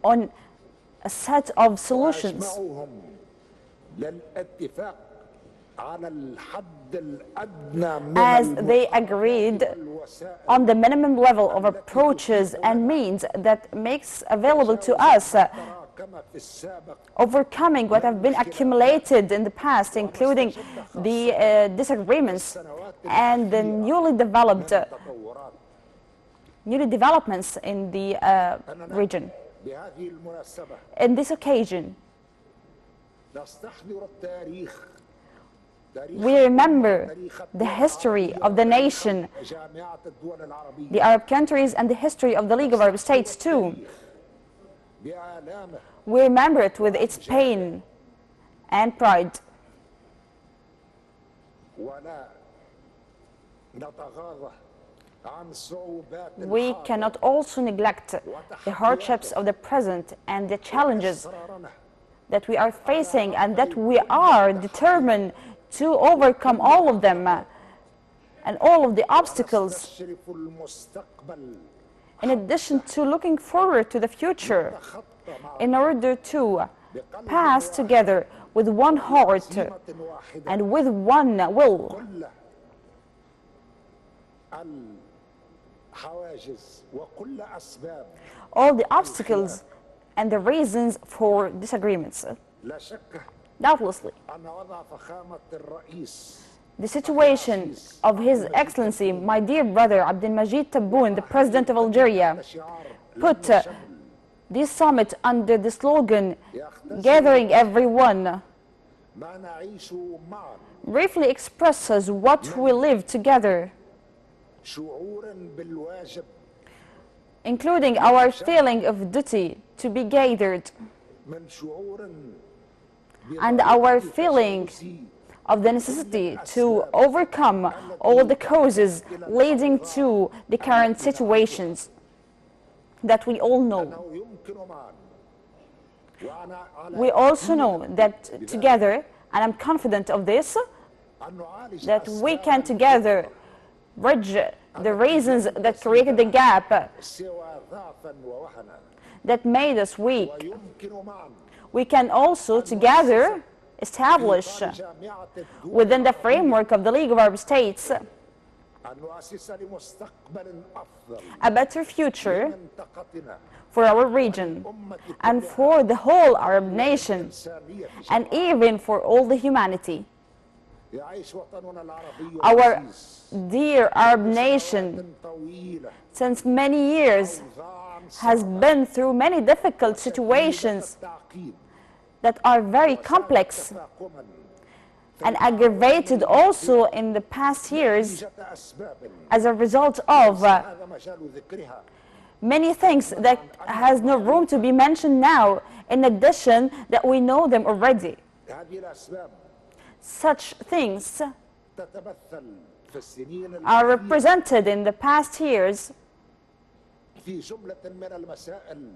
on a set of solutions, وأجمعهم للاتفاق على الحد الأدنى من as they agreed الوسائل on the minimum level of approaches and means that makes available to us تراكم في السابق overcoming what have been accumulated in the past, including the disagreements and the newly developments in the region. بهذه المناسبة In this occasion, نستحضر التاريخ we remember the history of the nation, جامعة الدول العربية the Arab countries, and the history of the League of Arab States too. بآلامه We remember it with its pain and pride. ولا نتغاضى عن صعوبات We cannot also neglect the hardships of the present and the challenges إصرارنا that we are facing, and that we are determined to overcome all of them and all of the obstacles, نستشرف المستقبل in addition to looking forward to the future, خطة مع in order to pass together with one heart عزيمة واحدة and with one will كل الحواجز وكل أسباب all the obstacles and the reasons for disagreements. لا شك Doubtlessly, أن وضع فخامة الرئيس the situation of His Excellency, my dear brother Abdelmajid Tebboune, the President of Algeria, شعار put this summit under the slogan, gathering everyone, ما نعيش معا briefly expresses what we live together, شعورا بالواجب including our feeling of duty to be gathered من شعور and our feeling of the necessity to overcome all the causes leading to the current situations that we all know. أنه يمكن معا وأنا على We also know that together, and I'm confident of this, أن نعالج that we can together bridge the reasons that created the gap سوى ضعفا ووهنا that made us weak. ويمكن معا We can also together establish جامعة الدول within the framework of the League of Arab States أن نؤسس لمستقبل أفضل a better future منطقتنا for our region and for the whole Arab nation إنسانية and even for all the humanity. يعيش وطننا العربي Our العزيز dear Arab nation, طويلة since many years, has been through many difficult situations التعقيد that are very complex تفاقما and aggravated also in the past years نتيجة أسباب as a result of هذا مجال ذكرها many things that has no room to be mentioned now, in addition that we know them already. هذه الأسباب Such things تتمثل في السنين are الأخيرة represented in the past years في جملة من المسائل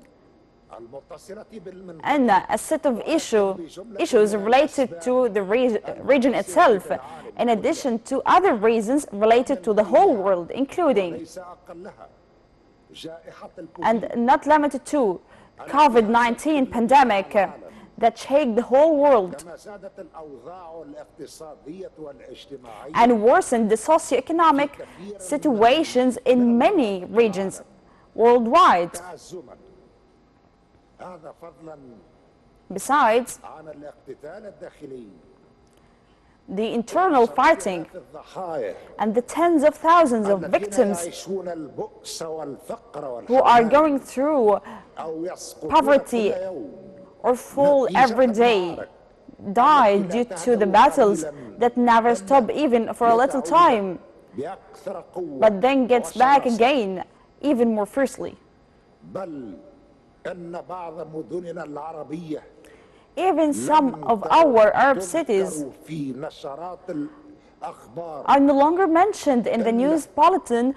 المتصلة بالمنطقة and a set of issues related to the region itself, in addition to other reasons related to the whole world, including ليس أقلها جائحة and الكوفيد not limited to COVID-19 pandemic that shaked the whole world كما زادت الأوضاع الاقتصادية والاجتماعية and worsened the socioeconomic situations in many regions worldwide. تعزما هذا فضلا Besides, عن الاقتتال الداخلي the internal fighting في الضحايا and the tens of thousands of الذين victims يعيشون البؤس والفقر who are والحرمان going through أو يسقطون poverty كل يوم or fall every day, die due to the battles that never stop even for a little time, بأكثر قوة but then gets back وشراسة. again even more fiercely. بل أن بعض مدننا العربية Even some of our Arab cities تذكر في نشرات الأخبار are no longer mentioned in the news bulletin,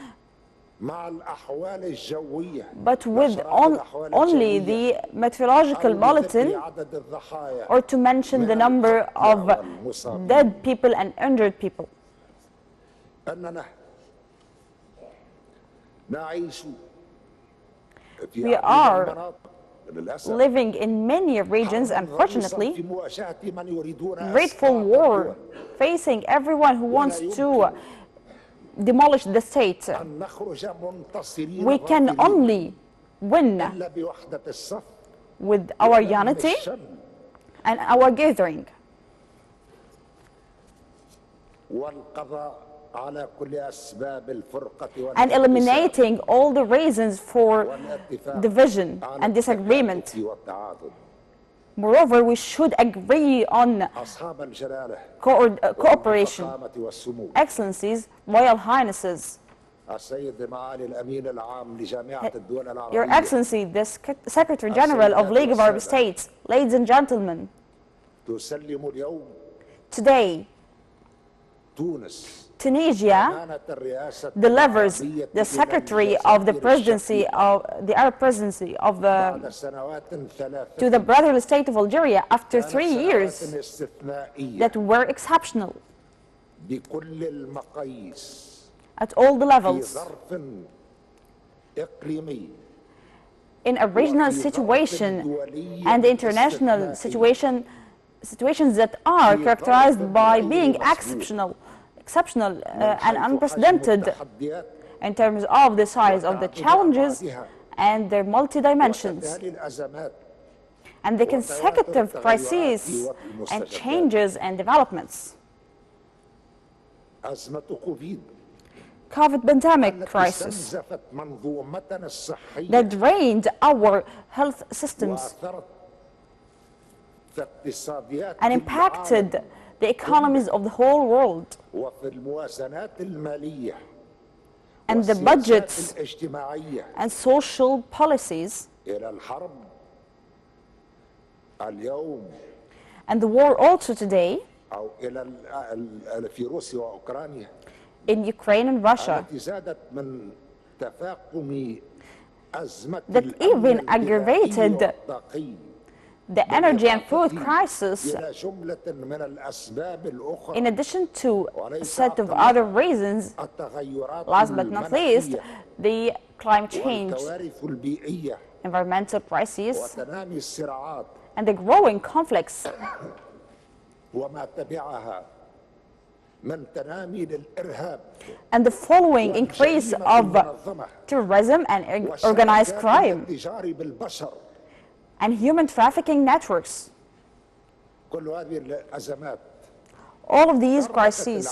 مع الأحوال الجوية but with نشرات الأحوال only الجوية the meteorological أو بذكر bulletin, عدد الضحايا or to mention the number of dead people and injured people. أننا نعيش في We عديد are المناطق للأسف living in many regions, حرب ضروسا unfortunately, في مواجهة من يريدون grateful إسقاط war الدول. facing everyone who ولا wants to يمكن demolish the state. أن نخرج منتصرين We can ظافرين only win إلا بوحدة الصف with our ولم unity الشمل and our gathering, والقضاء على كل أسباب الفرقة and eliminating all the reasons for والاتفاق division على and disagreement. التكاتف والتعاضد. Moreover, we should agree on أصحاب الجلالة cooperation. والفخامة والسمو، Excellencies, Royal Highnesses, السيد معالي الأمين العام لجامعة الدول Your العربية، Excellency, the Secretary General of League of Arab States, ladies and gentlemen, تسلم اليوم today تونس Tunisia أمانة الرئاسة delivers العربية the إلى Secretary of the الجزائر Presidency الشقيقة of the Arab Presidency of بعد the سنوات ثلاثة to the brotherly state of Algeria after 3 سنوات years استثنائية that were exceptional بكل المقاييس at all the في levels, ظرف إقليمي in a regional situation and international situations that are characterized by being exceptional and unprecedented in terms of the size of the challenges and their multi-dimensions وتتالي الأزمات and the consecutive crises and changes and developments. أزمة كوفيد COVID pandemic التي crisis استنزفت منظومتنا الصحية that drained our health systems وأثرت في اقتصاديات and العالم impacted the economies of the whole world وفي الموازنات المالية and the والسياسات budgets الاجتماعية and social policies إلى الحرب اليوم and the war also today أو إلى في روسيا وأوكرانيا in Ukraine and Russia التي زادت من تفاقم أزمة that even الأمن aggravated الغذائي والطاقي the energy and food crisis إلى جملة من الأسباب الأخرى in addition to a set of other reasons. التغيرات Last but not least, المناخية the climate change, والكوارث البيئية environmental crises, وتنامي الصراعات and the growing conflicts وما تبعها من تنامي للإرهاب and the following increase والجريمة of المنظمة terrorism and organized crime والتجار بالبشر. and human trafficking networks. كل هذه الأزمات All of these crises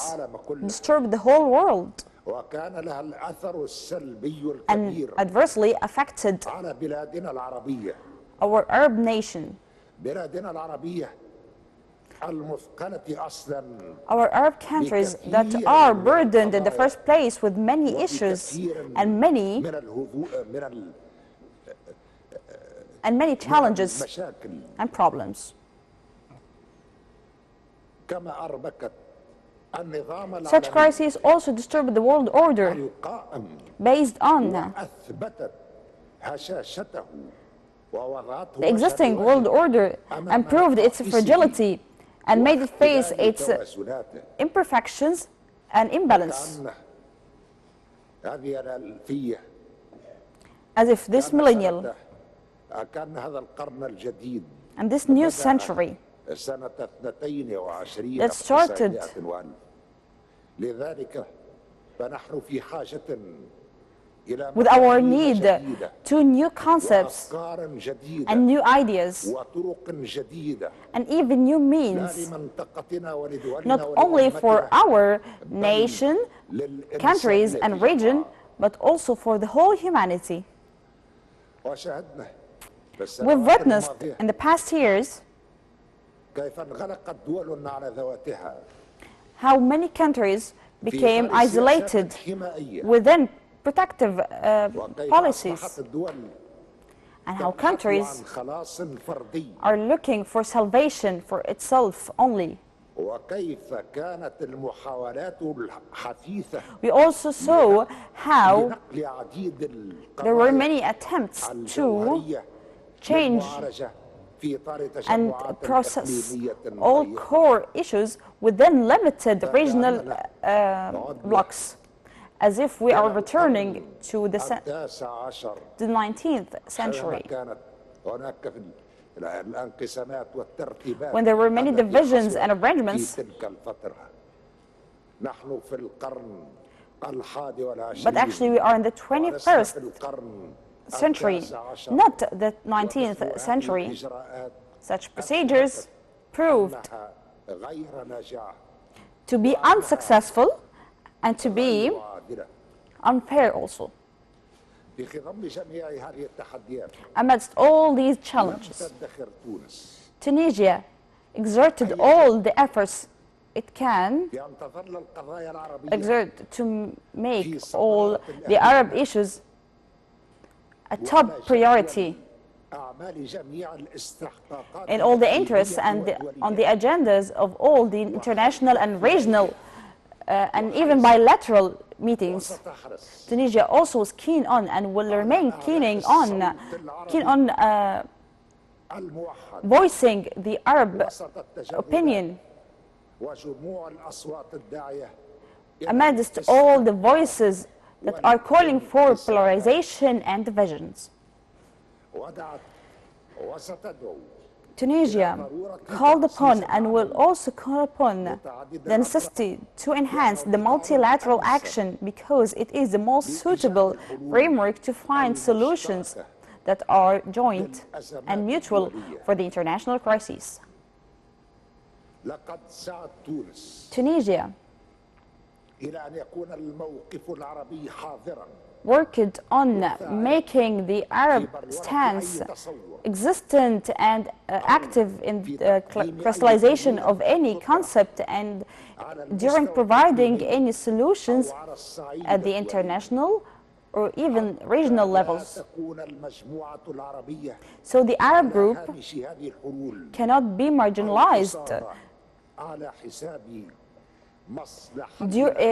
disturbed the whole world وكان لها الأثر السلبي and الكبير adversely affected على بلادنا العربية. our Arab nation. بلادنا العربية المثقلة أصلا Our Arab countries that are burdened in the first place with many issues and many challenges المشاكل and problems. كما أربكت النظام Such العالمي crises also disturb the world order القائم based on وأثبتت هشاشته ووضعته the existing world order and proved its fragility and made it face its imperfections and imbalance. هذه الألفية As if this millennial كان هذا القرن الجديد and this new century سنة 22 that started لذلك فنحن في حاجة إلى with our مفاهيم need جديدة to new concepts وأفكار جديدة and new ideas وطرق جديدة and even new لا means, لمنطقتنا ولدولنا not only for ولأمتنا our nation, countries and للإنسانية region, but also for the whole humanity. وشاهدنا في We've السنوات witnessed الماضية in the past years كيف انغلقت دول على ذواتها how many countries في became إطار السياسات isolated الحمائية within protective وكيف policies, أصبحت الدول and how تبحث عن countries خلاص فردي are looking for salvation for itself only. وكيف كانت المحاولات الحثيثة We also saw how لنقل عديد there were القضايا many attempts to الجوهرية change للمعالجة في إطار and تجمعات process إقليمية all ضيقة. core issues within limited regional blocks, as if we are returning to the التاسع عشر 19th century, كانت هناك في الانقسامات والترتيبات when there were many التي divisions and حصلت arrangements. في تلك الفترة. نحن في القرن الحادي But actually we والعشرين are in the ولسنا 21st في القرن century, التاسع عشر. not the 19th ومثل هذه century. الإجراءات Such procedures proved أنها غير ناجعة to be unsuccessful and to be غير عادلة. unfair also. في خضم جميع هذه التحديات Amidst all these لم challenges, تدخر تونس Tunisia exerted all the efforts it can بأن تظل القضايا العربية exert to make all the Arab issues a top priority أعمال جميع الاستحقاقات in all the interests and on the agendas of all the international and regional and even bilateral meetings. وستحرص Tunisia also is keen on and will remain keen on الموحد voicing the Arab وسط التجربات opinion وجموع الأصوات الداعية amidst all the voices that are calling for polarization and divisions. ودعت وستدعو Tunisia called upon and will also call upon the necessity to enhance the multilateral action because it is the most suitable framework to find solutions that are joint and mutual for the international crises. لقد سعت تونس Tunisia إلى أن يكون الموقف العربي حاضرا worked on making the Arab stance existent and active in the crystallization of any concept and during providing any solutions وعلى الصعيد at the international or even regional لا levels. تكون المجموعة العربية So the Arab group هامش هذه الحلول cannot be marginalized على حساب مصلحة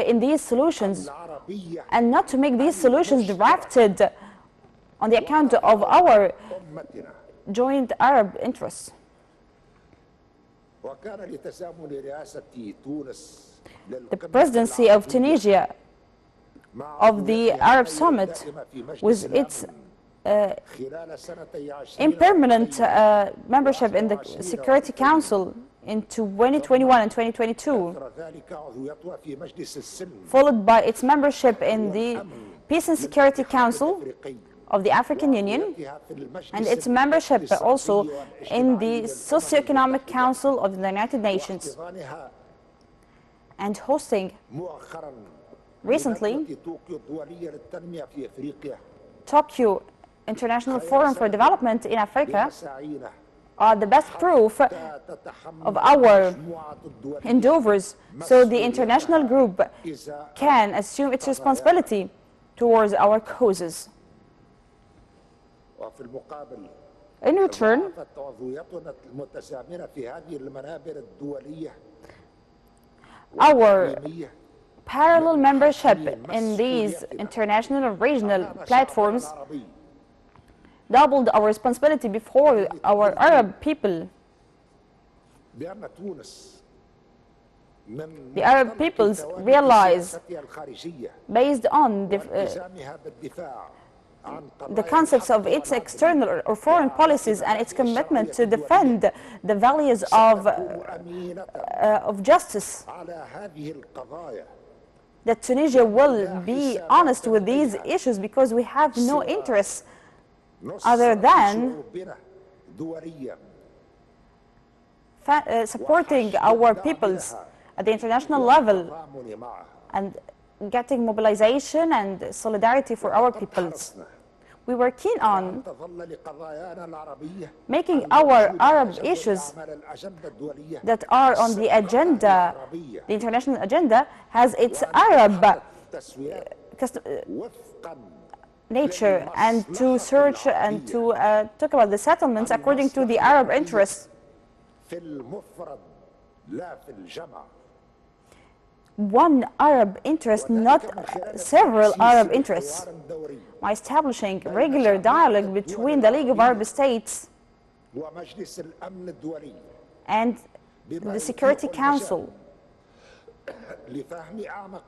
in these solutions العربية and not to make these solutions drafted on the account of our أمتنا. joint Arab interests. وكان لتزامن رئاسة تونس The presidency of Tunisia of the Arab Summit with its خلال سنتي 20 impermanent membership in the Security Council in 2021 and 2022, ذلك عضويتها في مجلس السلم followed by its membership in the Peace and Security Council الأفريقي of the African Union في المجلس and its membership also in the Socioeconomic Council of the United Nations واحتضانها and hosting مؤخرا recently ندوة طوكيو الدولية للتنمية في أفريقيا Tokyo International Forum for Development in Africa بمساعينا are the best proof تتحمل of our المجموعة الدولية endeavors so the international group إذا can assume its responsibility towards our causes. وفي المقابل In return, ضعفت عضويتنا المتزامنة في هذه المنابر الدولية our والإقليمية parallel membership in these international and regional platforms العربي doubled our responsibility before our Arab people. بأن تونس من The Arab منطلق peoples ثوابت realize, سياستها الخارجية based on والتزامها بالدفاع عن the قضايا concepts of الحق its والعدل external or foreign policies and its commitment to defend the values of ستكون أمينة justice, على هذه القضايا that Tunisia will be honest with these issues because we have no interest other نصرة than شعوبنا دوليا supporting our peoples at the international level والتضامن معها. and getting mobilization and solidarity for our peoples. حرصنا We were keen on تظل لقضايانا العربية making our Arab issues على الأجندة الدولية that are on the agenda, the international agenda, has its Arab التسويات وفقا nature and to search and to talk about the settlements according to the Arab interests. في المفرد لا في الجمع. One Arab interest, not several Arab interests. حوار دوري By establishing regular dialogue between the League of Arab States ومجلس الأمن الدولي and the Security Council, لفهم أعمق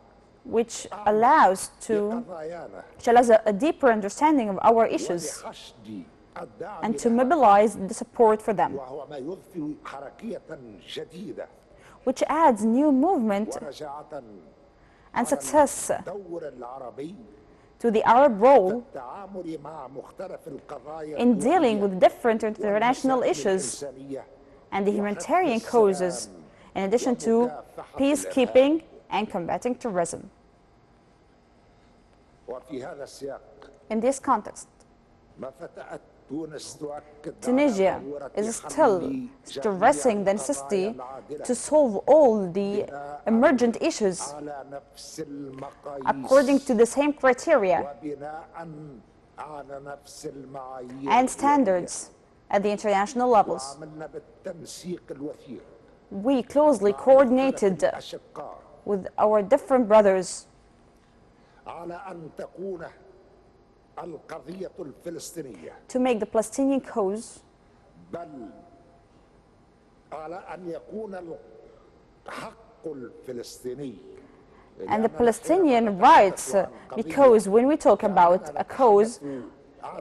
which allows لقضايانا a deeper understanding of our issues ولحشد الدعم and to لها، mobilize the support for them, وهو ما يضفي حركية جديدة which adds new movement ونجاعة and على success الدور العربي to the Arab role التعامل مع مختلف القضايا in dealing الدولية with different international والمسائل issues الإنسانية and the humanitarian causes, in addition to peacekeeping and combating terrorism. وفي هذا السياق In this context, ما فتأت تونس تؤكد Tunisia على ضرورة is حل still جميع stressing the القضايا necessity العادلة to solve all the emergent issues على نفس المقاييس according to the same criteria وبناء على نفس المعايير and standards at the international levels. وعملنا بالتنسيق الوثيق We closely coordinated الأشقاء with our different brothers على أن تكون القضية الفلسطينية to make the Palestinian cause بل على أن يكون الحق الفلسطيني and the Palestinian rights, because when we talk about a cause,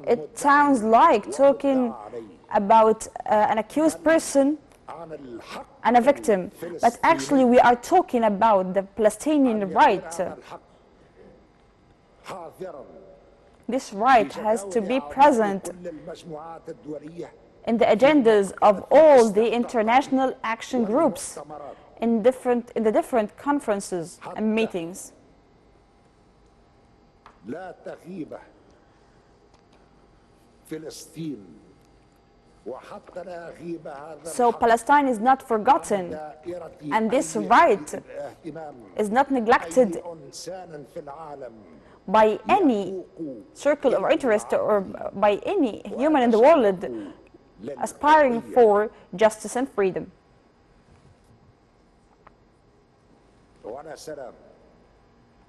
it sounds like talking about an accused person عن الحق and a victim, but actually we are talking about the Palestinian right. الحق حاضرا This right has to be present كل المجموعات الدولية in the agendas of all the international action groups in the different conferences and meetings. لا تغيب فلسطين وحتى لا يغيب هذا So الحق Palestine is not forgotten, دائرة and this أي right اهتمام is not neglected أي إنسان في العالم by any circle of interest or by any human in the world aspiring for justice and freedom. ولا سلام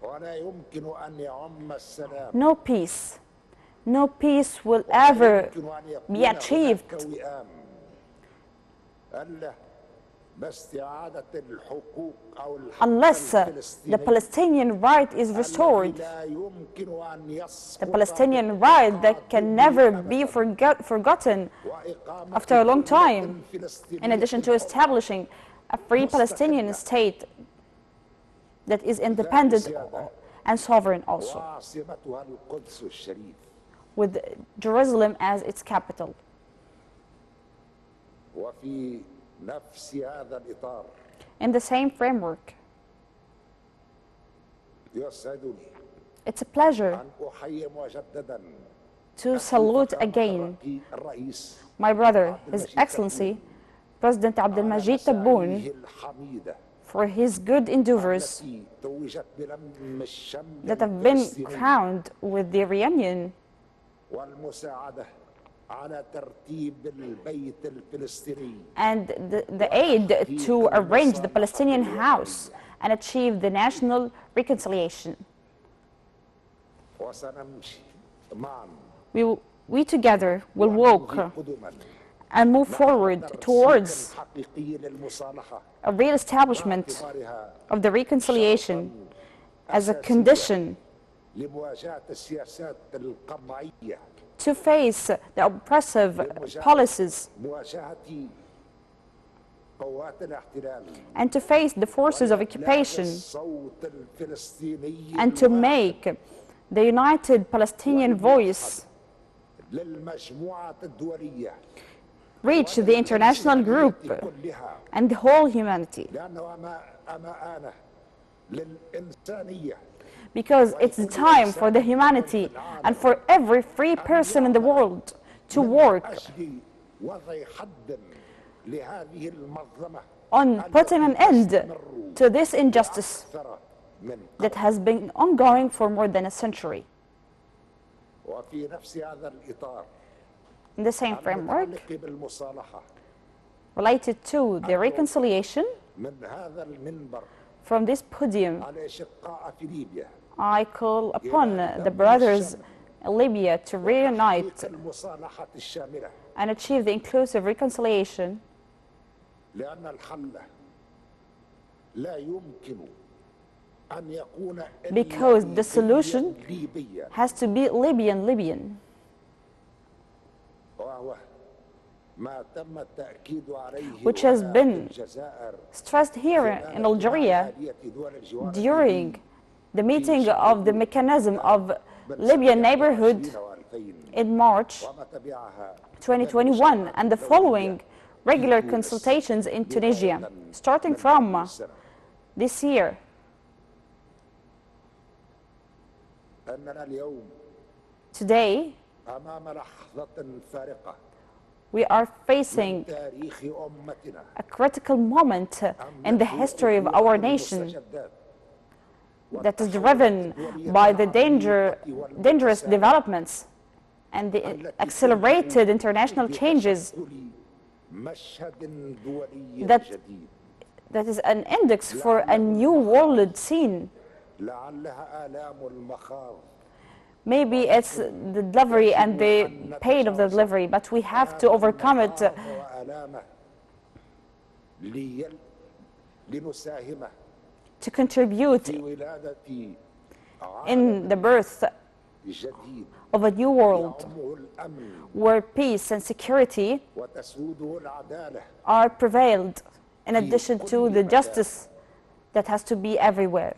ولا يمكن أن يعم السلام No peace will ever يمكن أن يكون be achieved هناك وئام إلا باستعادة الحقوق أو الحق unless the الفلسطيني Palestinian right is restored. لا يمكن أن The يسقط Palestinian right that can never be forgotten وإقامة after a long time, دولة فلسطينية in addition to establishing a free Palestinian state that is independent and sovereign also, وعاصمتها القدس الشريف with Jerusalem as its capital. وفي نفس هذا الإطار In the same framework, يسعدني it's a pleasure أن أحيي مجددا to salute again الرئيس my brother, His Excellency, President Abdel Majid Tebboune, مساعيه الحميدة for his good endeavors التي توجت بلم الشمل that have been الفلسطيني crowned with the reunion والمساعدة على ترتيب البيت الفلسطيني and the aid to arrange the Palestinian house and achieve the national reconciliation. وسنمشي معا We together will walk قدما and move forward towards حقيقي للمصالحة a real establishment باعتبارها of the reconciliation as a condition لمواجهة السياسات القمعية to face the oppressive policies مواجهة قوات الاحتلال and to face the forces of occupation الصوت الفلسطيني and to make the united Palestinian voice للمجموعة الدولية reach the international group كلها and the whole humanity, لأنه أمانة للإنسانية because it's the time for the humanity and for every free person in the world to work أجل وضع حد لهذه المظلمة on putting an end to this injustice أكثر من that has been ongoing for more than a century. وفي نفس هذا الإطار In the same framework, المتعلق بالمصالحة related to the reconciliation, من هذا المنبر from this podium, الأشقاء في ليبيا I call upon the brothers in Libya to reunite المصالحة الشاملة and achieve the inclusive reconciliation, لأن الحل لا يمكن أن يكون because the solution ليبيا has to be Libyan. ما تم التأكيد عليه which has هنا في been الجزائر stressed here in خلال Algeria اجتماع آلية دول الجوار during the meeting في of the شهر mechanism of من Libyan سنة neighborhood 2020 in March وما تبعها 2021 and the following regular consultations in Tunisia starting from this year. أننا اليوم Today أمام لحظة فارقة we are من facing تاريخ أمتنا a critical moment in the history of our nation that is driven by the dangerous developments and the accelerated international changes that is an index for a new world scene. Maybe it's the delivery and the pain of the delivery, but we have to overcome it to contribute in the birth of a new world where peace and security are prevailed, in addition to the justice that has to be everywhere.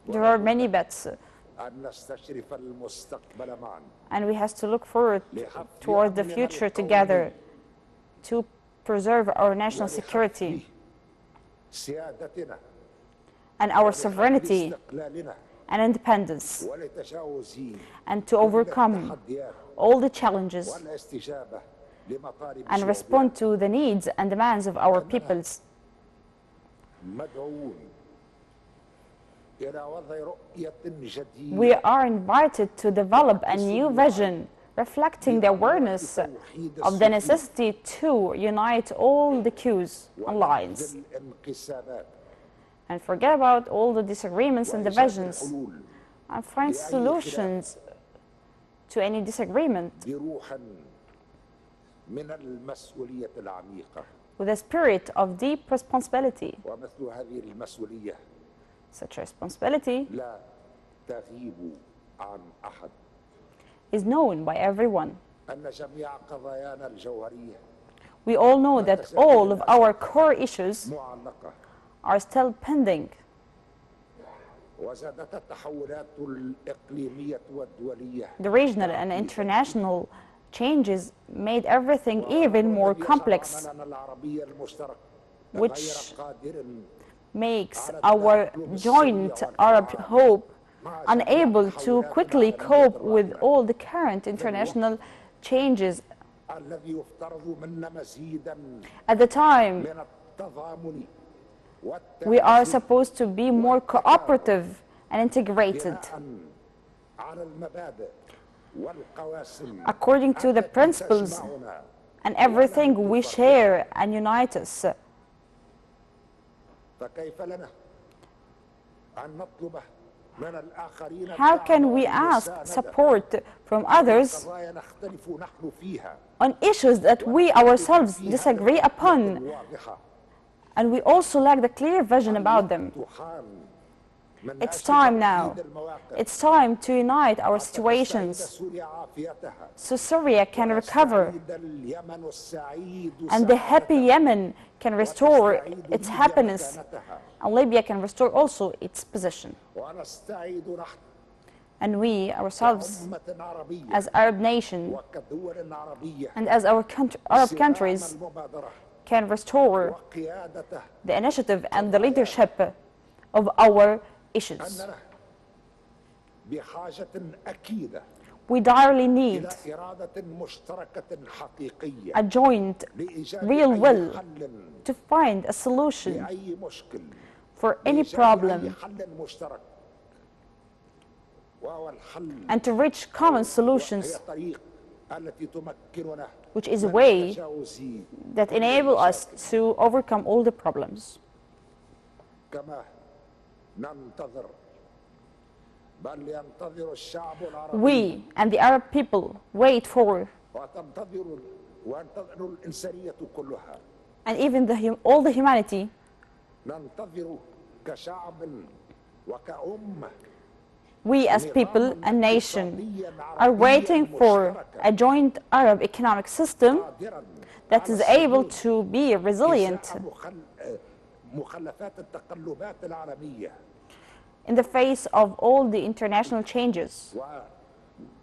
There are many bets, and we have to look forward toward the future together to preserve our national security and our sovereignty and independence, and to overcome all the challenges and respond to the needs and demands of our peoples. We are invited to develop a new vision reflecting the awareness of the necessity to unite all the cues and lines and forget about all the disagreements and divisions and find solutions to any disagreement with a spirit of deep responsibility. Such responsibility is known by everyone. We all know that all of our core issues are still pending. The regional and international changes made everything even more complex, which makes our joint Arab hope unable to quickly cope with all the current international changes. At the time, we are supposed to be more cooperative and integrated according to the principles and everything we share and unite us. How can we ask support from others on issues that we ourselves disagree upon, and we also lack the clear vision about them? It's time now. It's time to unite our situations so Syria can recover and the happy Yemen can restore its happiness, and Libya can restore also its position. And we ourselves, as Arab nation and as our Arab countries, can restore the initiative and the leadership of our issues. We direly need a joint, real will to find a solution for any problem and to reach common solutions, which is a way that enables us to overcome all the problems. We and the Arab people wait for, and even all the humanity وكأمة We as people and nation are waiting for a joint Arab economic system قادرا that is able to be resilient إزاء مخلفات التقلبات العالمية in the face of all the international changes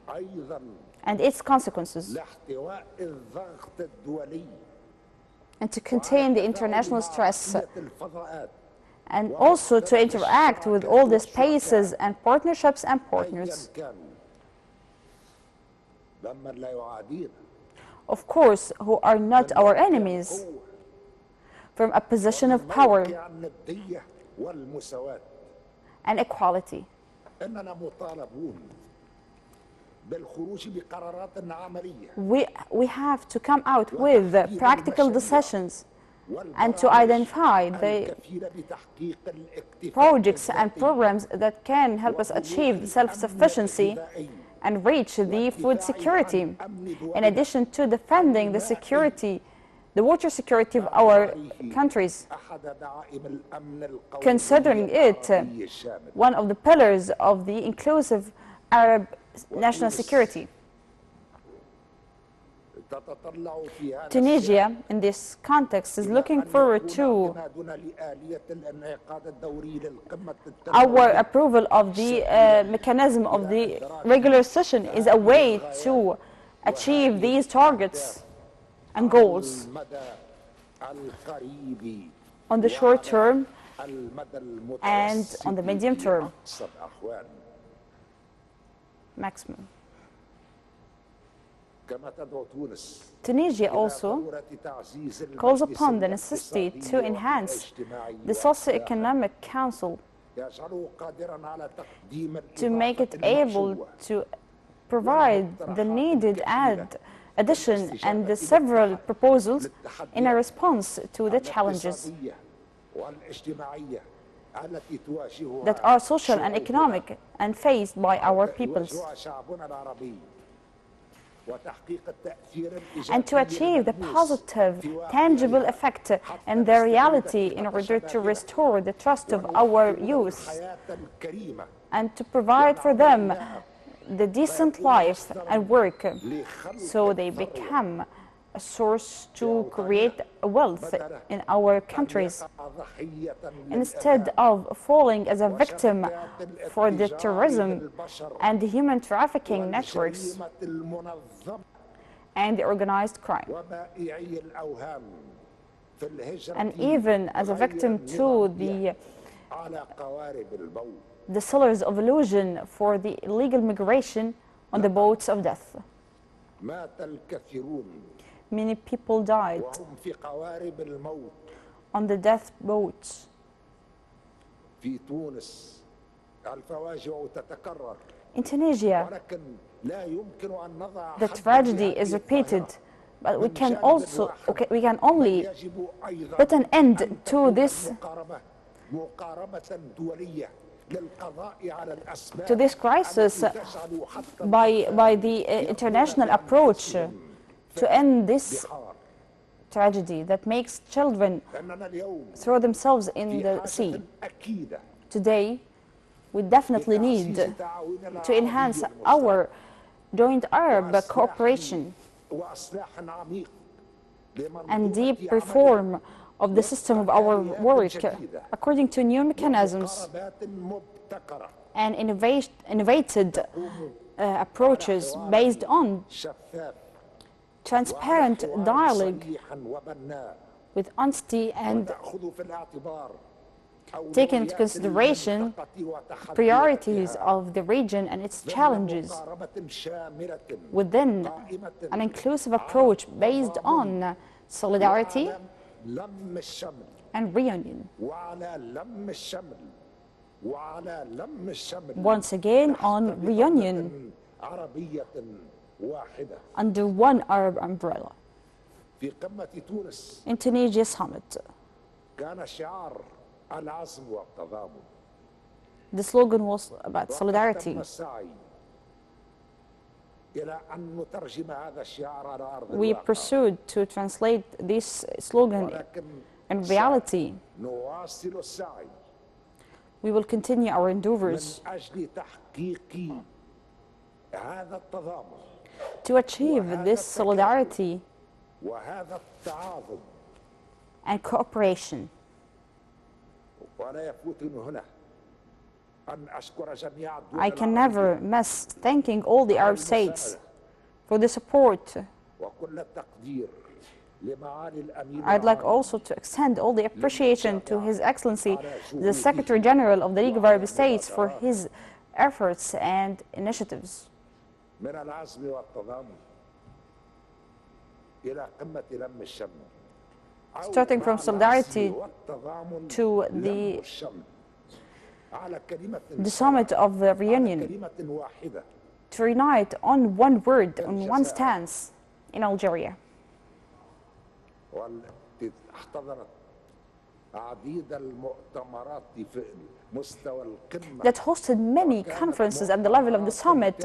وأيضا and its consequences, لاحتواء الضغط الدولي and to contain the international stress, الفضاءات and also to interact with all the spaces and partnerships and أيا partners. كان لمن لا يعادينا Of course, who are not our enemies, from a position of power موقع الندية والمساواة. and equality. إننا مطالبون بالخروج بقرارات عملية We have to come out with practical decisions and to identify the الكفيلة بتحقيق الاكتفاء projects and الذاتي programs that can help us achieve self-sufficiency and reach the food security, in addition to defending the security, the water security of our countries, أحد دعائم الأمن القومي considering it العربي الشامل. one of the pillars of the inclusive Arab national security. تتطلع في هذا Tunisia, in this context, is looking forward to اعتمادنا لآلية الانعقاد الدوري للقمة our approval of the mechanism of the regular session is a way to achieve these targets and goals المدى القريب on the short term المدى and المتوسط on the medium في term أقصى الأحوال. maximum. كما تدعو تونس Tunisia إلى also ضرورة تعزيز calls المجلس upon the necessity الاقتصادي to enhance والاجتماعي the socio-economic council يجعله قادرا على تقديم to make it الإضافة able المرجوة to provide the needed addition and the several proposals in a response to the challenges الاقتصادية والاجتماعية التي تواجهها that are social and شعوبنا economic and faced by our peoples, يواجهها شعبنا العربي وتحقيق التأثير and to الإيجابي achieve the الملموس positive, في واقعها tangible effect in their reality in order to restore the trust of our youth الحياة الكريمة and to provide for them the decent life and work so they become a source to create wealth in our countries ضحية instead of falling as a victim for the terrorism and the human trafficking networks والجريمة المنظمة and the organized crime, وبائعي الأوهام في الهجرة and even as a victim to على قوارب البول. the sellers of illusion for the illegal migration on the boats of death. مات الكثيرون Many people died وهم في قوارب الموت on the death boats. في تونس. الفواجع تتكرر In Tunisia, ولكن لا يمكن أن نضع the حداً tragedy لهذه is repeated, الظاهرة. but we من can جانب also, واحد we can only يجب أيضاً put an end أن to تكون this مقاربة دولية للقضاء على الأسباب to this crisis التي تجعل حتى by the international approach to end this البحار. tragedy that makes children لأننا اليوم throw themselves in في the حاجة sea. أكيدة Today, we definitely need لتعزيز تعاوننا to enhance العربي our joint Arab وإصلاح- cooperation وإصلاح عميق and لمنظومة deep عمل reform of the system of our work according to new mechanisms ومقاربات مبتكرة and innovated approaches based on شفاف transparent وحوار dialogue صريحاً وبناء with honesty and وتأخذ في الاعتبار take into consideration المنطقة وتحدياتها priorities of the region and its challenges مقاربة شاملة within قائمة an inclusive approach based on solidarity وعلى لم الشمل and reunion. وعلى لم الشمل وعلى لم الشمل Once again on reunion عربية واحدة under one Arab umbrella. في قمة تونس In Tunisia summit, كان شعار العزم والتضامن. the slogan was about solidarity. تم السعي إلى أن نترجم هذا الشعار على أرض We الواقع. pursued to translate this slogan ولكن in reality. نواصل السعي We will continue our من endeavors أجل تحقيق هذا التضامن to achieve this solidarity وهذا التعاظم. and cooperation. ولا يفوتني هنا أن أشكر جميع الدول I can never miss thanking all the Arab states for the support. وكل التقدير لمعالي الأمين I'd like العام also to extend all the appreciation to His Excellency, the Secretary General of the League of Arab States, for his efforts and initiatives. من العزم والتضامن إلى قمة لم الشمل. Starting from solidarity to the summit of the reunion, to unite on one word, on one stance in Algeria. واحتضنت عديد المؤتمرات في مستوى القمة That hosted many conferences at the level of the summit.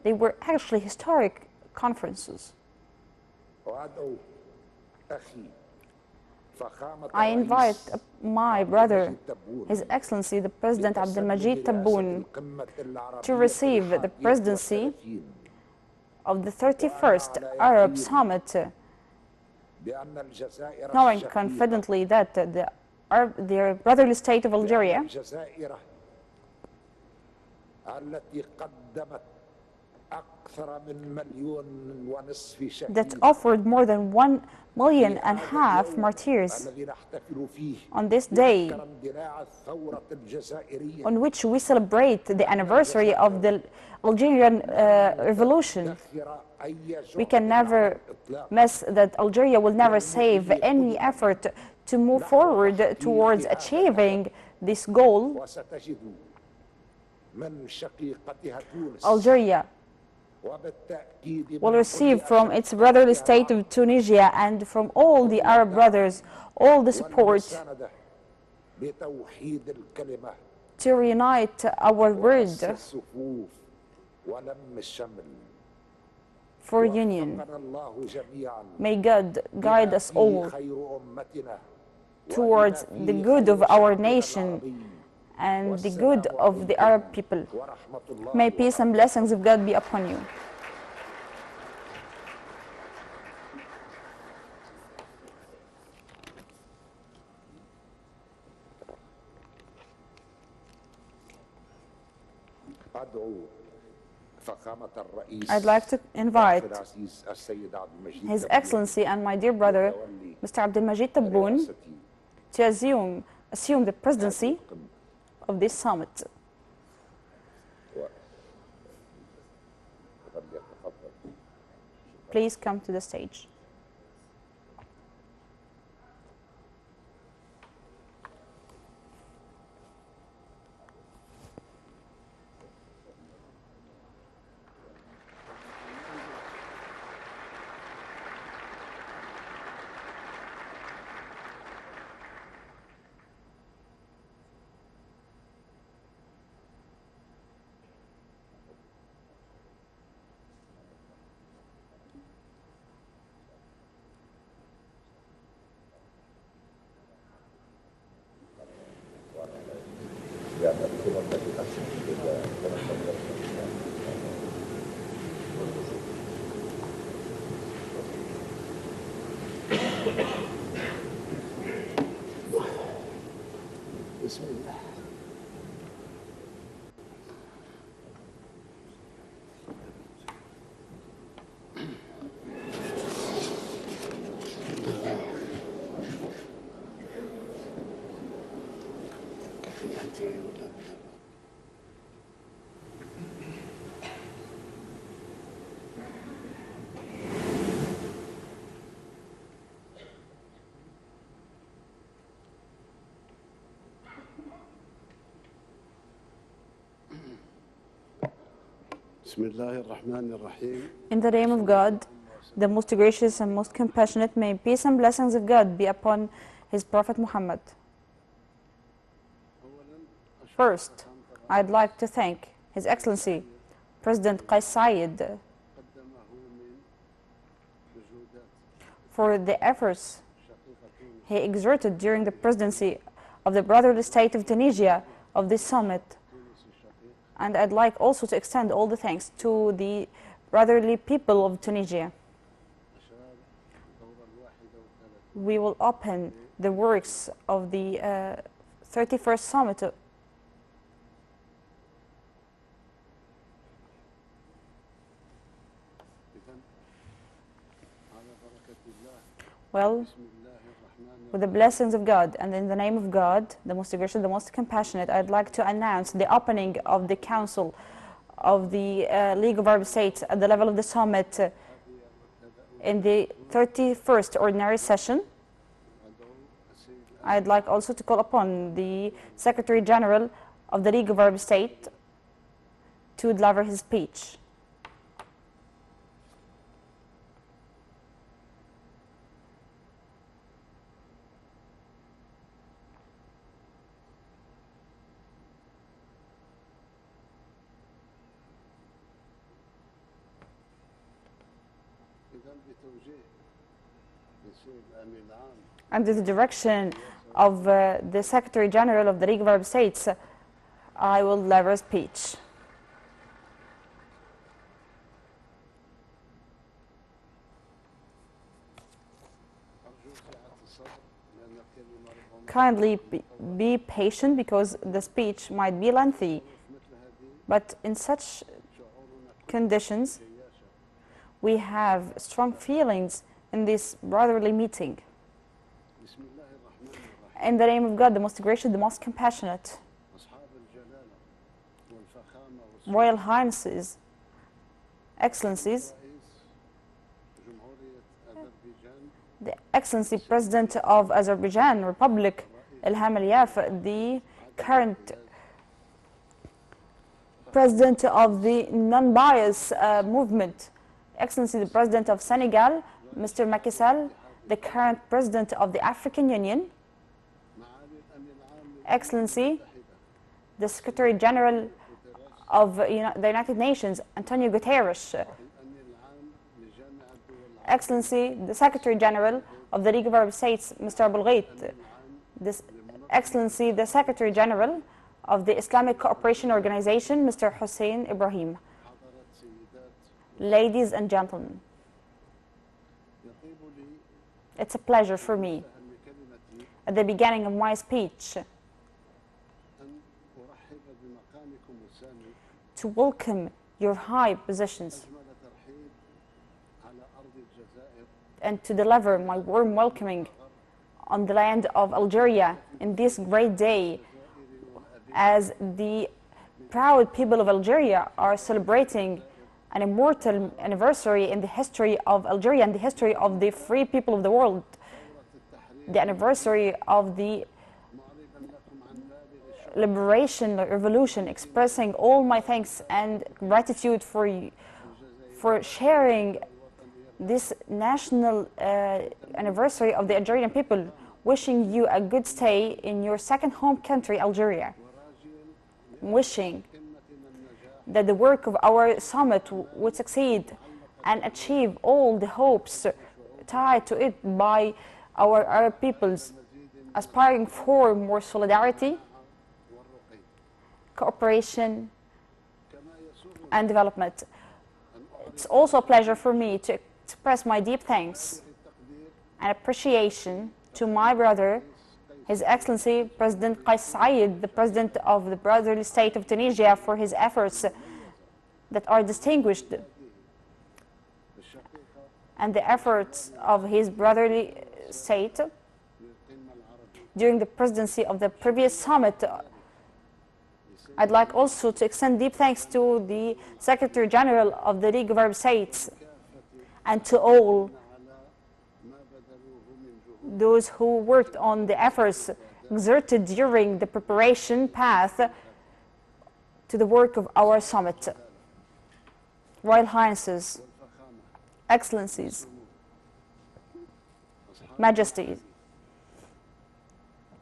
They were actually historic conferences. وأدعو أخي فخامة I invite الرئيس my brother, His Excellency the President Abdelmajid Tebboune, to receive the presidency of the 31st Arab Summit, بأن الجزائر knowing الشقيقة confidently that the brotherly state of Algeria, الجزائر التي قدمت أكثر من مليون ونصف شهيد that offered more than 1.5 million martyrs الذي نحتفل فيه on this day, كرم دراع الثورة الجزائرية on which we celebrate the anniversary of the Algerian revolution. تأخر أي We جهد can never الإطلاق miss that Algeria will never save any effort to move forward towards achieving this goal. وستجد من شقيقتها تونس Algeria وبالتأكيد will من receive كل from its brotherly state of Tunisia and from all the Arab brothers all the support والمساندة بتوحيد الكلمة to reunite our ورص word الصفوف ولم الشمل. for union. وفقنا الله جميعا May God guide us فيه all خير أمتنا towards the good of our nation and the good of the Arab people. ورحمة الله. May peace and blessings of God be upon you. أدعو فخامة الرئيس I'd like to invite العزيز السيد عبد المجيد His تبون Excellency and my dear brother, Mr. Abdelmajid Tebboune, رئاستي to assume the presidency of this summit. فليتفضل. Please come to the stage. بسم الله. بسم الله الرحمن الرحيم. In the name of God, the most gracious and most compassionate, may peace and blessings of God be upon His Prophet Muhammad. First, I'd like to thank His Excellency, President Qais Said, قدمه من مجهودات for the efforts شقيقة تونس he exerted during the presidency of the brotherly state of Tunisia of this summit. تونس الشقيق And I'd like also to extend all the thanks to the brotherly people of Tunisia. أشار الدورة 31 We will open the works of the 31st summit. إذن على بركة الله Well, بسم الله الرحمن with the blessings of God and in the name of God, the most gracious, the most compassionate, I'd like to announce the opening of the Council of the League of Arab States at the level of the summit in the 31st ordinary session. أدعو السيد I'd like also to call upon the Secretary General of the League of Arab States to deliver his speech. إذن بتوجيه السيد الأمين العام Under the direction of the Secretary General of the League of Arab States, I will deliver a speech. أرجو سعة الصبر لأن الكلمة ربما Kindly be patient because the speech might be lengthy, مثل هذه but in such شعورنا conditions, كياشة we have strong feelings in this brotherly meeting. بسم الله الرحمن الرحيم In the name of God, the most gracious, the most compassionate, أصحاب الجلالة والفخامة والسلطة Royal Highnesses, Excellencies, رئيس جمهورية أذربيجان the Excellency President of Azerbaijan Republic, Ilham Aliyev, the current President of the non-bias movement, Excellency the President of Senegal, Mr. Macky Sall, the current President of the African Union, معالي الأمين العام Excellency للمتحدة the Secretary General of the United Nations, Antonio Guterres, الأمين العام لجامعة الدول العربية Excellency the Secretary General of the League of Arab States, Mr. Abul Ghait, this Excellency the Secretary General of the Islamic Cooperation Organization, Mr. Hussein Ibrahim. حضرت سيدات Ladies and gentlemen, يطيب لي it's a pleasure for me أن كلمتي at the beginning of my speech أن أرحب بمقامكم السامي to welcome your high positions أجمل ترحيب على أرض الجزائر and to deliver my warm welcoming on the land of Algeria in this great day as the proud people of Algeria are celebrating an immortal anniversary in the history of Algeria and the history of the free people of the world, the anniversary of the معربا لكم عن بالغ الشكر liberation revolution, expressing all my thanks and gratitude for sharing this national anniversary of the Algerian people, wishing you a good stay in your second home country, Algeria, وراجيا wishing قمة النجاح that the work of our summit would succeed and achieve all the hopes tied to it by our Arab peoples, aspiring for more solidarity, والرقي cooperation, كما يسر and development. أن It's also a pleasure for me to express my deep thanks التقدير and appreciation to my brother, His Excellency President Qais Said, the President of the Brotherly State of Tunisia, for his efforts that are distinguished, الشقيقة and the efforts of his brotherly state للقمة العربية during the presidency of the previous summit. I'd like also to extend deep thanks to the Secretary General of the League of Arab States and to all على ما بذلوه من جهود those who worked on the efforts exerted during the preparation path to the work of our summit. Royal Highnesses, والفخامة Excellencies, أصحاب Majesties,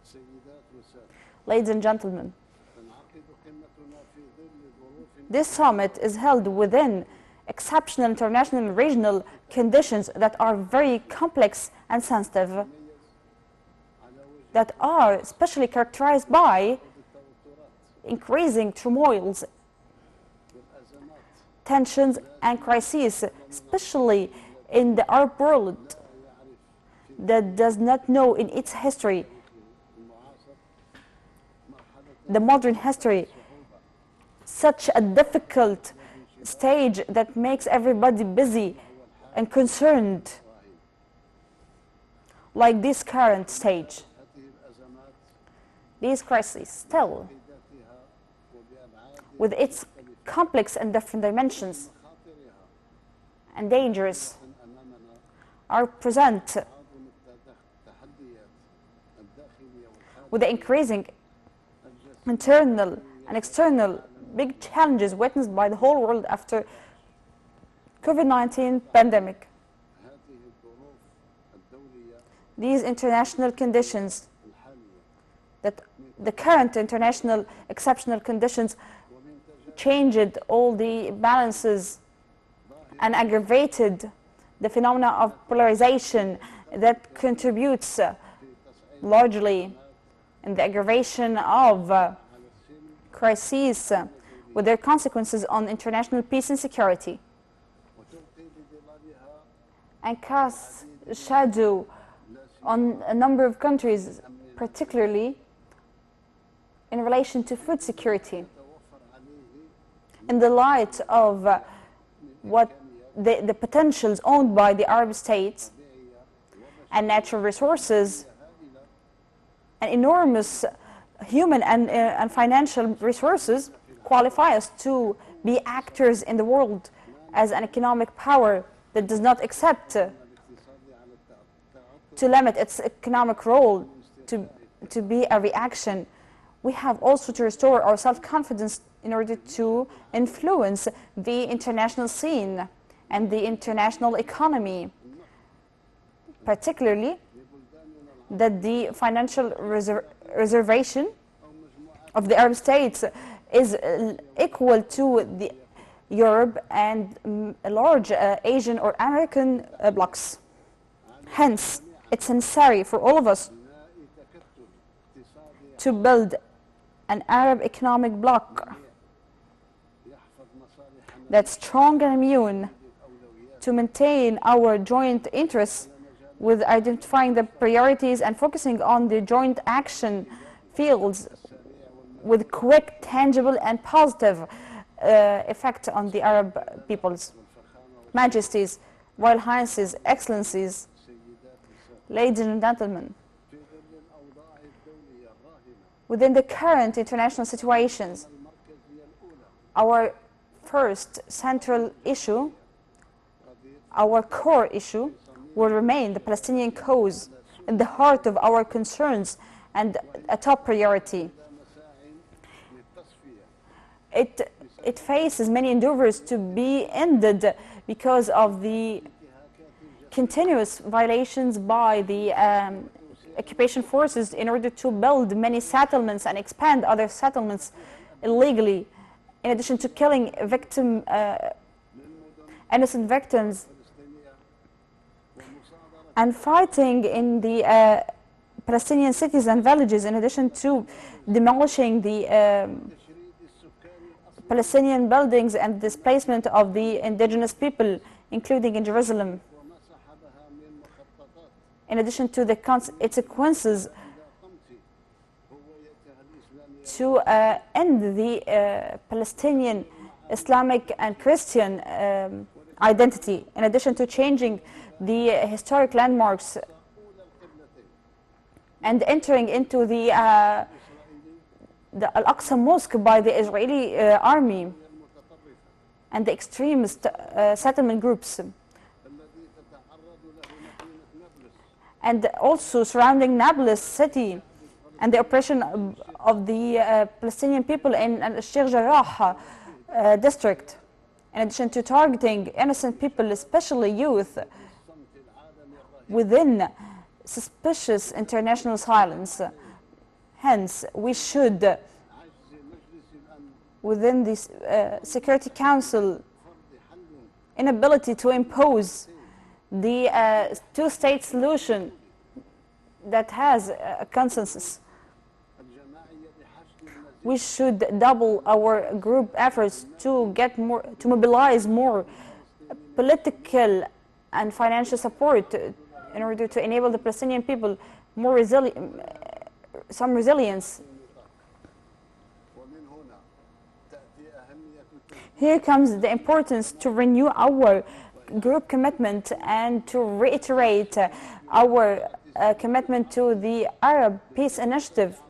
سيدات وسادة ladies and gentlemen, تنعقد قمتنا في ظل ظروف this summit is held within exceptional international and regional conditions that are very complex and sensitive, على وجه that are especially characterized by التوترات increasing turmoils, tensions and crises, especially in the Arab world that does not know in its history, the modern history, such a difficult stage that makes everybody busy and concerned, like this current stage. These crises still, with its complex and different dimensions and dangers, are present with the increasing internal and external big challenges witnessed by the whole world after COVID-19 pandemic. These international conditions, that the current international exceptional conditions, changed all the balances and aggravated the phenomena of polarization that contributes largely in the aggravation of crises with their consequences on international peace and security, and casts a shadow on a number of countries, particularly in relation to food security. In the light of what the potentials owned by the Arab states and natural resources and enormous human and financial resources qualify us to be actors in the world as an economic power that does not accept to limit its economic role to be a reaction. We have also to restore our self-confidence in order to influence the international scene and the international economy, particularly that the financial reservation of the Arab states is equal to the Europe and large Asian or American blocs. Hence, it's necessary for all of us to build an Arab economic bloc that's strong and immune to maintain our joint interests with identifying the priorities and focusing on the joint action fields with quick, tangible and positive effect on the Arab peoples. Majesties, Royal Highnesses, Excellencies, ladies and gentlemen, within the current international situations, our first central issue, our core issue, will remain the Palestinian cause in the heart of our concerns and a top priority. It faces many endeavors to be ended because of the continuous violations by the occupation forces in order to build many settlements and expand other settlements illegally, in addition to killing innocent victims and fighting in the Palestinian cities and villages, in addition to demolishing the Palestinian buildings and displacement of the indigenous people, including in Jerusalem. In addition to the consequences to end the Palestinian Islamic and Christian identity, in addition to changing the historic landmarks and entering into the Al-Aqsa Mosque by the Israeli army and the extremist settlement groups, and also surrounding Nablus city and the oppression of the Palestinian people in Sheikh Jarrah district, in addition to targeting innocent people, especially youth, within suspicious international silence. Hence, we should, within the Security Council, inability to impose the two-state solution that has a consensus. We should double our group efforts to mobilize more political and financial support in order to enable the Palestinian people some resilience. ومن هنا تأتي أهمية Here comes the importance to renew our group commitment and to reiterate our commitment to the Arab Peace Initiative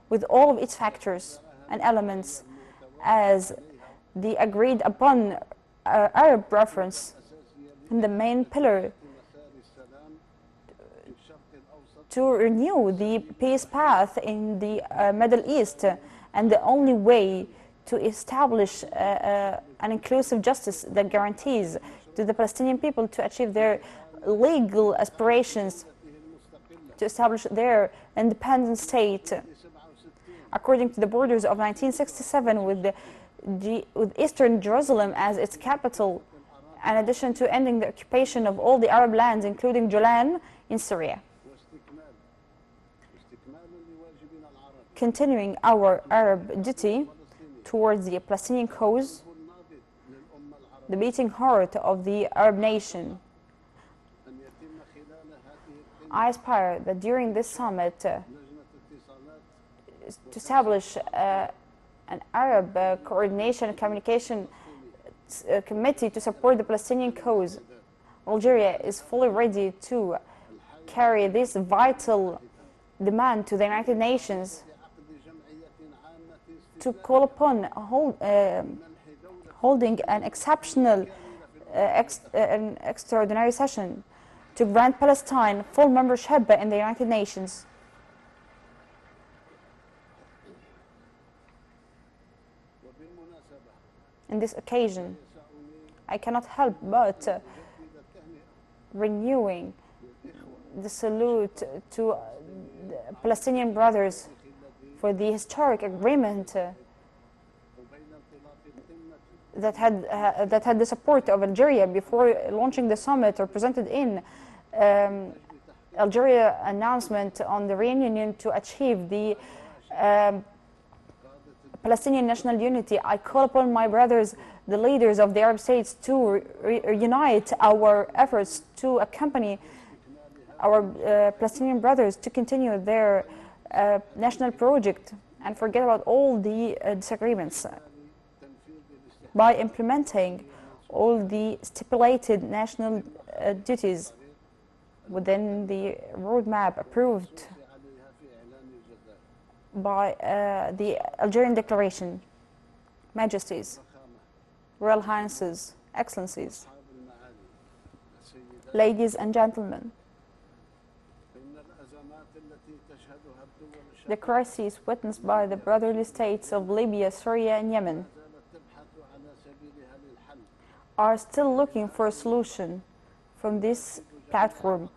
with all of its factors and elements as the agreed upon Arab reference and the main pillar مسار السلام في الشرق الأوسط to renew the peace path in the Middle East, and the only way to establish an inclusive justice that guarantees to the Palestinian people to achieve their legal aspirations, to establish their independent state according to the borders of 1967 with Eastern Jerusalem as its capital, in addition to ending the occupation of all the Arab lands, including Golan in Syria. واستكمال لواجبنا العربي Continuing our Arab duty towards the Palestinian cause, النابض للأمة العربية the beating heart of the Arab nation. أن يتم خلال هذه القمة I aspire that during this summit لجنة اتصالات to establish an Arab coordination and communication committee to support the Palestinian cause. Algeria is fully ready to carry this vital demand to the United Nations, لعقد جمعية عامة to call upon holding an exceptional, an extraordinary session to grant Palestine full membership in the United Nations. وبالمناسبة In this occasion, I cannot help but renewing the salute to the Palestinian brothers for the historic agreement وبين انطلاق القمة that had the support of Algeria before launching the summit, or presented in Algeria announcement on the reunion to achieve the Palestinian national unity. I call upon my brothers, the leaders of the Arab states, to unite our efforts to accompany our Palestinian brothers to continue their national project and forget about all the disagreements by implementing all the stipulated national duties within the roadmap approved عليها في إعلان الجزائر by the Algerian Declaration. Majesties, Royal Highnesses, Excellencies, أصحاب المعالي السيدات ladies and gentlemen, إن الأزمات التي تشهدها الدول the crises witnessed by the brotherly states of Libya, Syria, and Yemen زالت تبحث على سبيلها للحل are still looking for a solution. From this platform,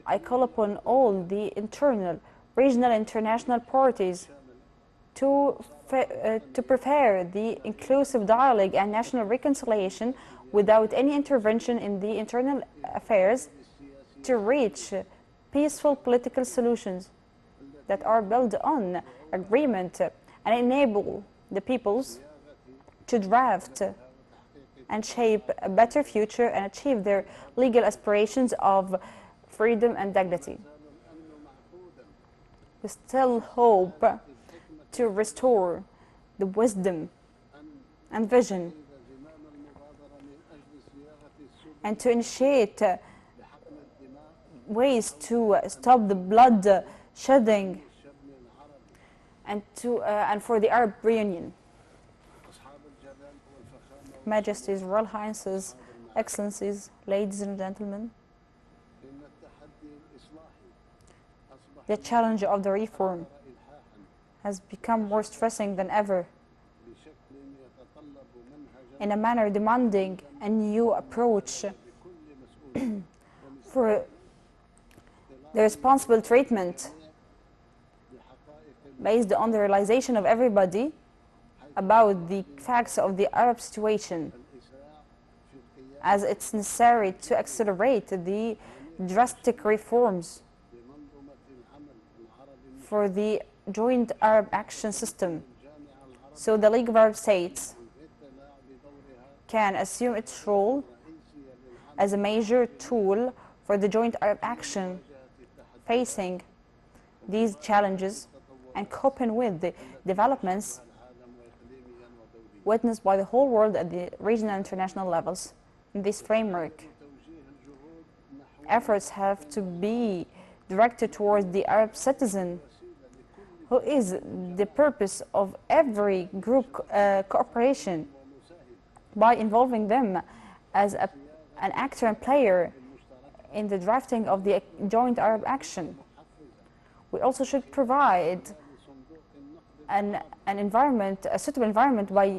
I call upon all the internal, regional, and international parties to prepare the inclusive dialogue and national reconciliation without any intervention in the internal affairs to reach peaceful political solutions that are built on agreement and enable the peoples to draft and shape a better future and achieve their legal aspirations of freedom and dignity. We still hope to restore the wisdom and vision and to initiate ways to stop the blood shedding and for the Arab reunion. Majesties, Royal Highnesses, Excellencies, ladies and gentlemen, the challenge of the reform has become more stressing than ever, in a manner demanding a new approach for the responsible treatment based on the realization of everybody about the facts of the Arab situation, as it's necessary to accelerate the drastic reforms for the Joint Arab Action System, so the League of Arab States can assume its role as a major tool for the joint Arab action facing these challenges and coping with the developments witnessed by the whole world at the regional and international levels. In this framework, efforts have to be directed towards the Arab citizen, who is the purpose of every group cooperation, by involving them as an actor and player in the drafting of the joint Arab action. We also should provide an environment, a suitable environment, by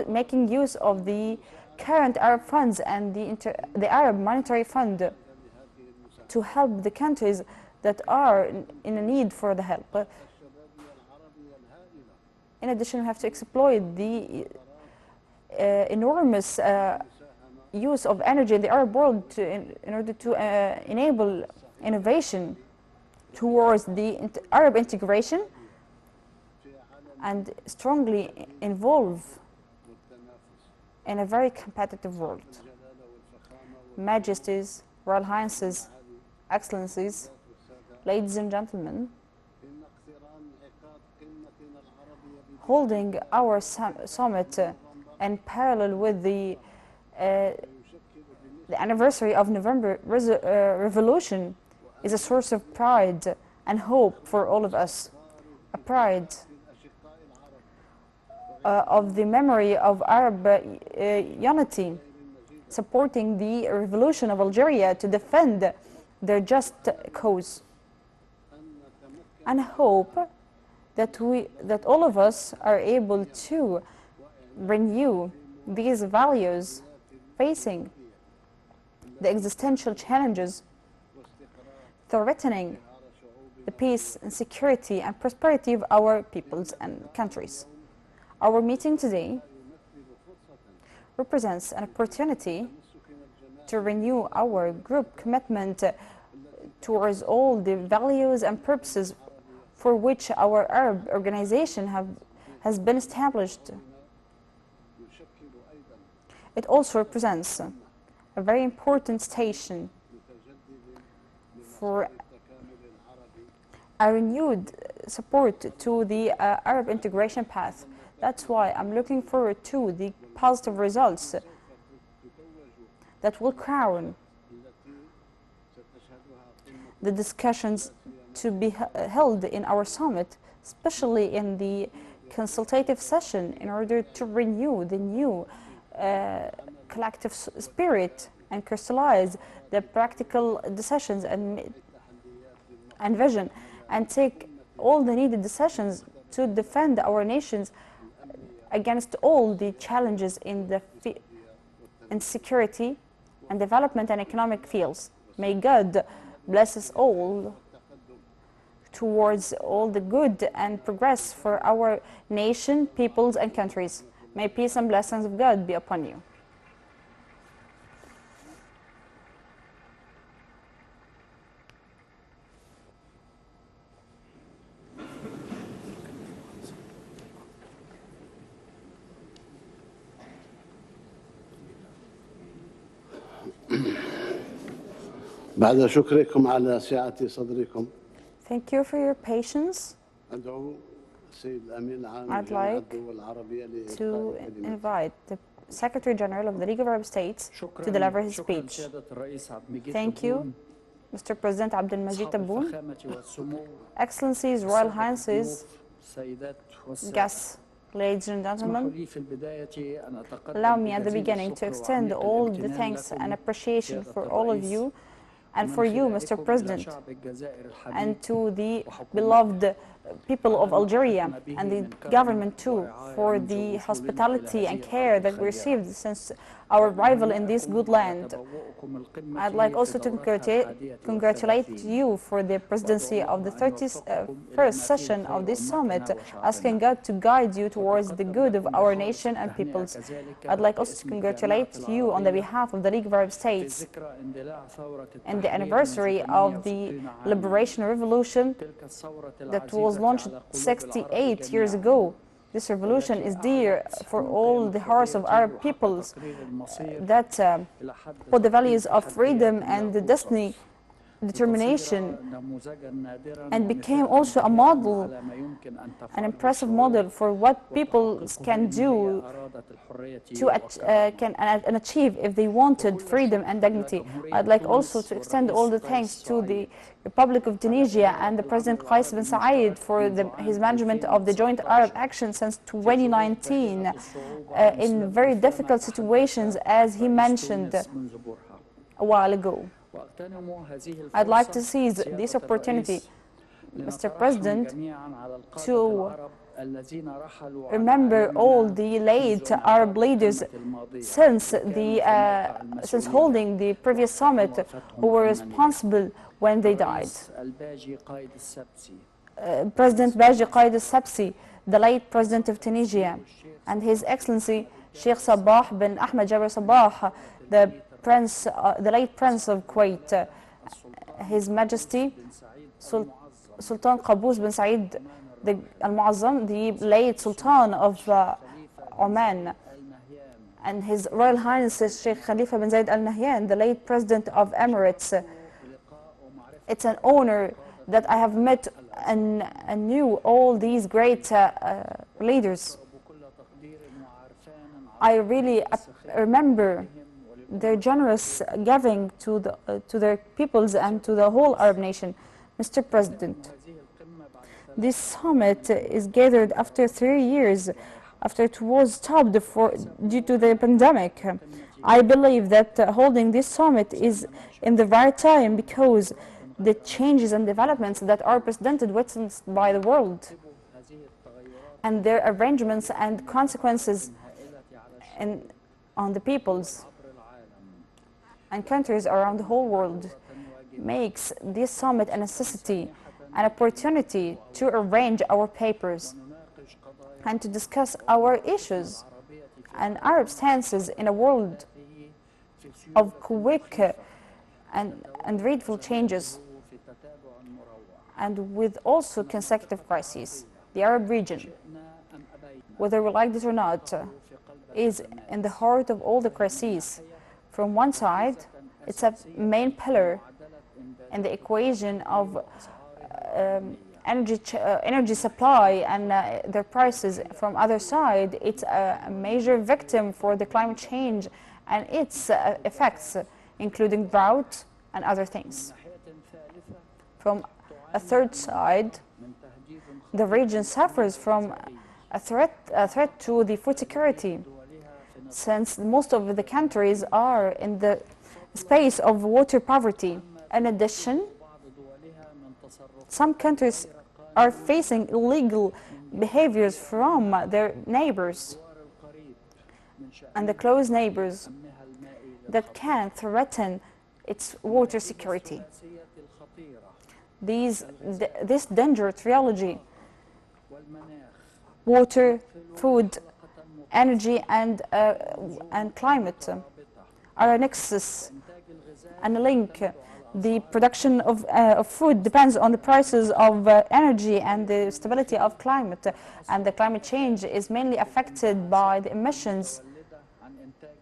making use of the current Arab funds and the Arab Monetary Fund to help the countries that are in a need for the help. In addition, we have to exploit the enormous use of energy in the Arab world in order to enable innovation towards the Arab integration and strongly involve in a very competitive world. Majesties, Royal Highnesses, Excellencies, ladies and gentlemen, holding our summit in parallel with the anniversary of November Revolution is a source of pride and hope for all of us. A pride of the memory of Arab unity, supporting the revolution of Algeria to defend their just cause. And hope that all of us are able to renew these values facing the existential challenges threatening the peace and security and prosperity of our peoples and countries. Our meeting today represents an opportunity to renew our group commitment towards all the values and purposes for which our Arab organization has been established. It also represents a very important station for a renewed support to the Arab integration path. That's why I'm looking forward to the positive results that will crown the discussions to be held in our summit, especially in the consultative session, in order to renew the new collective spirit and crystallize the practical decisions and vision, and take all the needed decisions to defend our nations against all the challenges in security and development and economic fields. May God bless us all towards all the good and progress for our nation, peoples, and countries. May peace and blessings of God be upon you. بعد شكركم على سعة صدركم. Thank you for your patience. أدعو السيد الأمين العام I'd لجامعة like الدول العربية to لإلقاء كلمة. invite the Secretary General of the League of Arab States to deliver his speech. Thank you, Mr. President Abdel Majid Tebboune, Excellencies, Royal Highnesses, guests, ladies and gentlemen. Allow me at the beginning to extend all the thanks and appreciation for all of you and for you, Mr. President, and to the beloved people of Algeria and the government too, for the hospitality and care that we received since our arrival in this good land. I'd like also to congratulate you for the presidency of the 31st session of this summit, asking God to guide you towards the good of our nation and peoples. I'd like also to congratulate you on the behalf of the League of Arab States in the anniversary of the Liberation Revolution that was was launched 68 years ago. This revolution is dear for all the hearts of Arab peoples that put the values of freedom and the destiny, determination, and became also a model, an impressive model for what people can do to and achieve if they wanted freedom and dignity. I'd like also to extend all the thanks to the Republic of Tunisia and the President Qais bin Said for his management of the Joint Arab Action since 2019 in very difficult situations, as he mentioned a while ago. I'd like to seize this opportunity, Mr. President, to remember all the late Arab leaders since holding the previous summit who were responsible when they died. President Baji Qaid al-Sabsi, the late President of Tunisia, and His Excellency Sheikh Sabah bin Ahmed Jabir Sabah, the late Prince of Kuwait, His Majesty Sultan Qaboos bin Said Al-Muazzam, the late Sultan of Oman, and His Royal Highness Sheikh Khalifa bin Zayed Al Nahyan, the late President of Emirates. It's an honor that I have met and knew all these great leaders. I really remember their generous giving to their peoples and to the whole Arab nation. Mr. President, this summit is gathered after 3 years after it was stopped due to the pandemic. I believe that holding this summit is in the right time because the changes and developments that are presented witnessed by the world and their arrangements and consequences on the peoples and countries around the whole world makes this summit a necessity, an opportunity to arrange our papers and to discuss our issues and Arab stances in a world of quick and dreadful changes, and with also consecutive crises. The Arab region, whether we like it or not, is in the heart of all the crises. From one side, it's a main pillar in the equation of energy supply and their prices. From other side, it's a major victim for the climate change and its effects, including drought and other things. From a third side, the region suffers from a threat to the food security, since most of the countries are in the space of water poverty. In addition, some countries are facing illegal behaviors from their neighbors and the close neighbors that can threaten its water security. This danger trilogy, water, food, energy, and climate, are a nexus and a link. The production of food depends on the prices of energy and the stability of climate, and the climate change is mainly affected by the emissions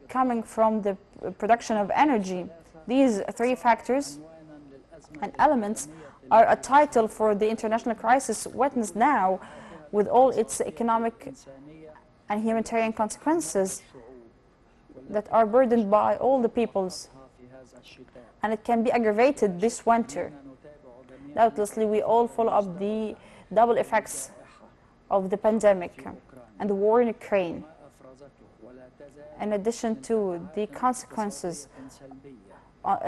coming from the production of energy. These three factors and elements are a title for the international crisis witnessed now, with all its economic and humanitarian consequences that are burdened by all the peoples, and it can be aggravated this winter. Doubtlessly, we all follow up the double effects of the pandemic and the war in Ukraine, in addition to the consequences